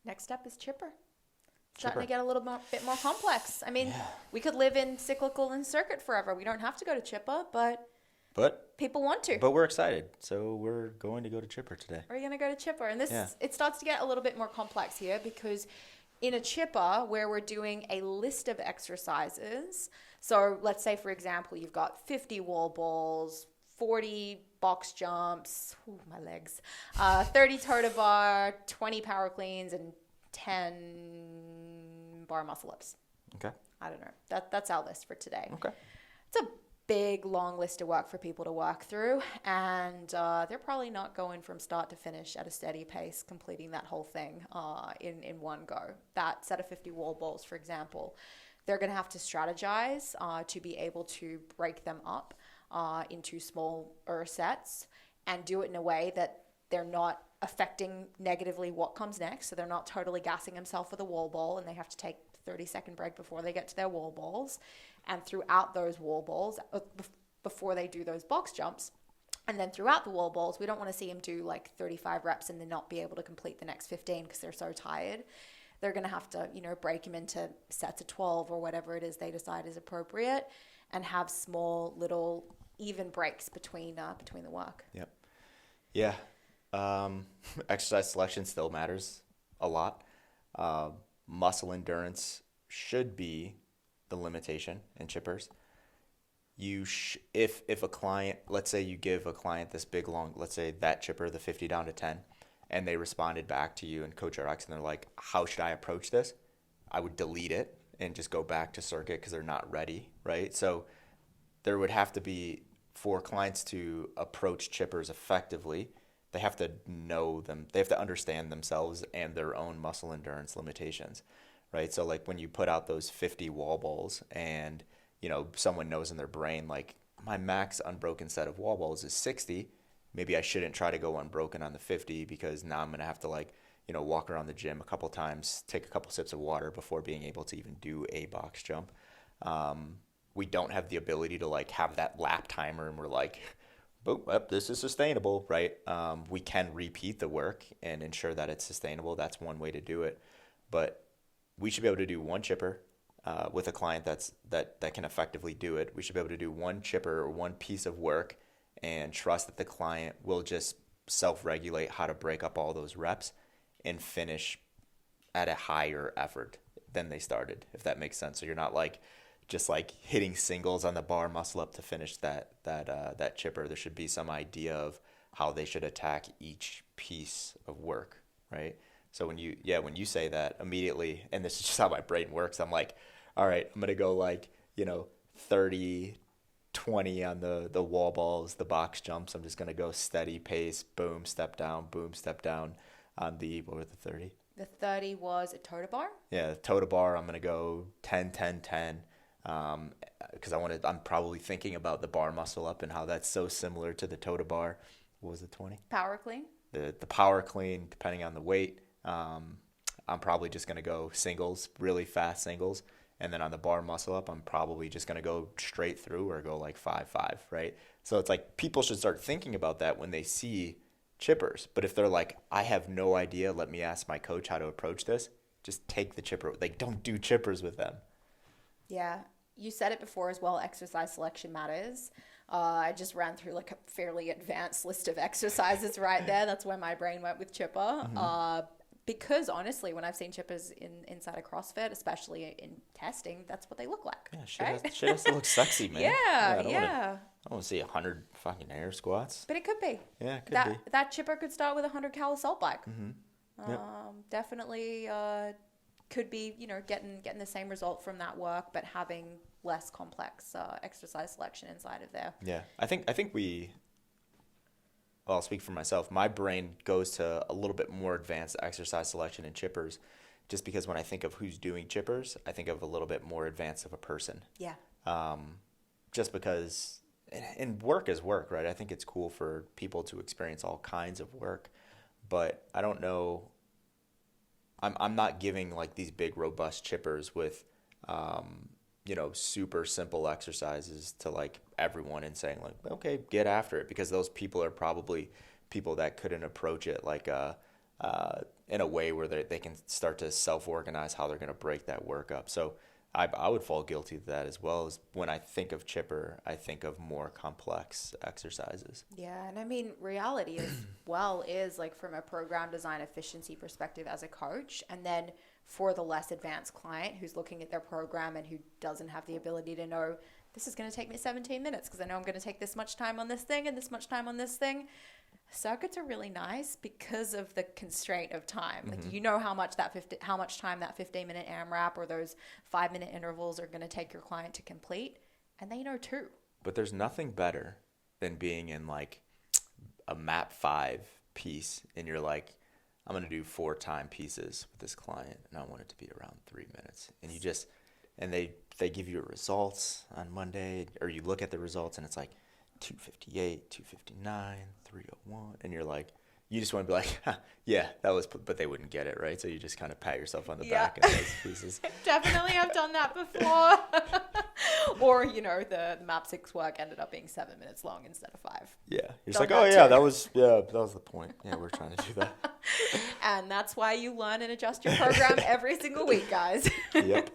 Next step is chipper. Starting to get a bit more complex. I mean, Yeah. we could live in cyclical and circuit forever. We don't have to go to chipper, but people want to. But we're excited, so we're going to go to chipper today. We're going to go to chipper. And Yeah. it starts to get a little bit more complex here because in a chipper where we're doing a list of exercises, so let's say, for example, you've got 50 wall balls, 40 box jumps, my legs, 30 toe to bar, 20 power cleans, and 10 bar muscle ups. Okay. I don't know. That's our list for today. Okay. It's a big, long list of work for people to work through, and they're probably not going from start to finish at a steady pace, completing that whole thing in one go. That set of 50 wall balls, for example, they're going to have to strategize to be able to break them up into smaller sets and do it in a way that they're not affecting negatively what comes next. So they're not totally gassing themselves with a wall ball and they have to take 30-second break before they get to their wall balls. And throughout those wall balls, before they do those box jumps, and then throughout the wall balls, we don't want to see them do like 35 reps and then not be able to complete the next 15 because they're so tired. They're going to have to, break them into sets of 12 or whatever it is they decide is appropriate and have small little even breaks between the work. Yep. Yeah. Exercise selection still matters a lot. Muscle endurance should be the limitation in chippers. If a client, let's say you give a client this big long, let's say that chipper, the 50 down to 10, and they responded back to you and Coach RX and they're like, how should I approach this? I would delete it and just go back to circuit because they're not ready, right? So there would have to be, for clients to approach chippers effectively, they have to know them. They have to understand themselves and their own muscle endurance limitations, right? So like when you put out those 50 wall balls and, someone knows in their brain, like my max unbroken set of wall balls is 60. Maybe I shouldn't try to go unbroken on the 50 because now I'm going to have to walk around the gym a couple times, take a couple sips of water before being able to even do a box jump. We don't have the ability to have that lap timer and we're like, boom, this is sustainable, right? We can repeat the work and ensure that it's sustainable. That's one way to do it. But we should be able to do one chipper with a client that can effectively do it. We should be able to do one chipper or one piece of work and trust that the client will just self-regulate how to break up all those reps and finish at a higher effort than they started, if that makes sense. So you're not just hitting singles on the bar muscle up to finish that chipper. There should be some idea of how they should attack each piece of work, right? So when you say that immediately, and this is just how my brain works, I'm like, all right, I'm gonna go 30, 20 on the wall balls, the box jumps. I'm just gonna go steady pace, boom, step down on what were the 30? The 30 was a toe to bar? Yeah, the toe to bar, I'm gonna go 10, 10, 10. Because I'm probably thinking about the bar muscle up and how that's so similar to the toe to bar. What was it, 20? Power clean. The power clean, depending on the weight. I'm probably just going to go singles, really fast singles. And then on the bar muscle up, I'm probably just going to go straight through or go 5-5, right? So it's people should start thinking about that when they see chippers. But if they're like, I have no idea, let me ask my coach how to approach this, just take the chipper. Don't do chippers with them. Yeah. You said it before as well, exercise selection matters. I just ran through a fairly advanced list of exercises right there. That's where my brain went with chipper. Mm-hmm. Because honestly, when I've seen chippers inside a CrossFit, especially in testing, that's what they look like. Yeah, shit has to look sexy, man. Yeah. I don't want to see 100 fucking air squats. But it could be. Yeah, it could be. That chipper could start with a 100-cal assault bike. Mm-hmm. Yep. Definitely could be, getting the same result from that work, but having less complex exercise selection inside of there. Yeah, I think I'll speak for myself. My brain goes to a little bit more advanced exercise selection in chippers, just because when I think of who's doing chippers, I think of a little bit more advanced of a person. Yeah. Just because, and work is work, right? I think it's cool for people to experience all kinds of work, but I don't know. I'm not giving these big robust chippers with, super simple exercises to everyone and saying okay, get after it, because those people are probably people that couldn't approach it like a in a way where they can start to self-organize how they're going to break that work up. So I would fall guilty to that as well. As when I think of chipper, I think of more complex exercises. Yeah, and I mean, reality as well is like from a program design efficiency perspective as a coach, and then for the less advanced client who's looking at their program and who doesn't have the ability to know this is going to take me 17 minutes because I know I'm going to take this much time on this thing and this much time on this thing. Circuits are really nice because of the constraint of time. Like, you know how much time that 15-minute AMRAP or those 5-minute intervals are going to take your client to complete, and they know too. But there's nothing better than being in like a MAP 5 piece and you're like, I'm going to do 4 time pieces with this client and I want it to be around 3 minutes. And you just, and they give you results on Monday, or you look at the results and it's like 258, 259, 301. And you're like, you just want to be like, yeah, that was, but they wouldn't get it, right? So you just kind of pat yourself on the back in those pieces. Definitely, I've done that before. Or, the MAP 6 work ended up being 7 minutes long instead of 5. Yeah. You're just like, oh yeah, that was the point. Yeah, we're trying to do that. And that's why you learn and adjust your program every single week, guys. Yep.